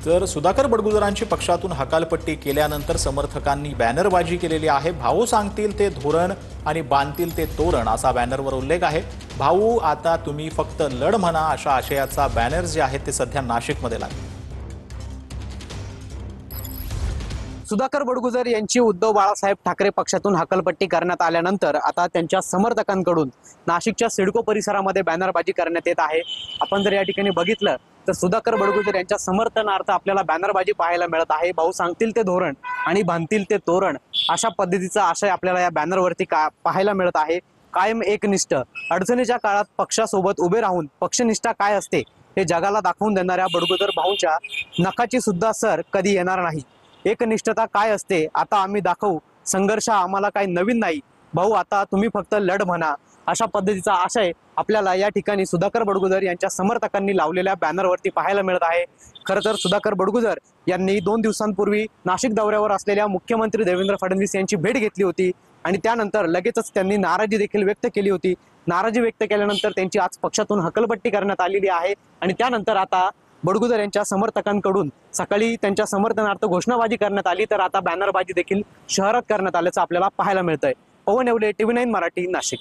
तर सुधाकर बडगुजरांची पक्षातून हकालपट्टी केल्यानंतर समर्थकांनी बॅनरबाजी केलेली आहे। भाऊ सांगतील ते धोरण आणि बांधतील ते तोरण असा बॅनरवर उल्लेख आहे। भाऊ आता तुम्ही फक्त लढ म्हणा अशा आशयाचा बॅनर जे आहेत ते सध्या नाशिकमध्ये लागले। सुधाकर बडगुजर यांची उद्धव बाळासाहेब ठाकरे पक्षातून हकालपट्टी करण्यात आल्यानंतर आता त्यांच्या समर्थकांकडून नाशिकच्या सिडको परिसरामध्ये बॅनरबाजी करण्यात येत आहे। आपण जर या ठिकाणी बघितलं तर सुधाकर बडगुजर यांच्या समर्थनार्थ आपल्याला बॅनरबाजी पाहायला मिळत आहे। भाऊ सांगतील ते धोरण आणि बांधतील ते तोरण अशा पद्धतीचा आशय आपल्याला या बॅनरवरती पाहायला मिळत आहे। कायम एकनिष्ठ अडचणीच्या काळात पक्षासोबत उभे राहून पक्षनिष्ठा काय असते हे जगाला दाखवून देणाऱ्या बडगुजर भाऊंच्या नखाची सुद्धा सर कधी येणार नाही। एकनिष्ठता काय असते आता आम्ही दाखवू, संघर्ष आम्हाला काही नवीन नाही, भाऊ आता तुम्ही फक्त लढ म्हणा अशा पद्धतीचा आशय आपल्याला या ठिकाणी सुधाकर बडगुजर यांच्या समर्थकांनी लावलेल्या बॅनरवरती पाहायला मिळत आहे। खरं तर सुधाकर बडगुजर यांनी 2 दिवसांपूर्वी नाशिक दौऱ्यावर असलेल्या मुख्यमंत्री देवेंद्र फडणवीस यांची भेट घेतली होती आणि त्यानंतर लगेचच त्यांनी नाराजी देखील व्यक्त केली होती। नाराजी व्यक्त केल्यानंतर त्यांची आज पक्षातून हकलपट्टी करण्यात आलेली आहे आणि त्यानंतर आता बडगुजर यांच्या समर्थकांकडून सकाळी त्यांच्या समर्थनार्थ घोषणाबाजी करण्यात आली, तर आता बॅनरबाजी देखील शहरात करण्यात आल्याचं आपल्याला पाहायला मिळतंय। पवन येवले, TV9 मराठी, नाशिक।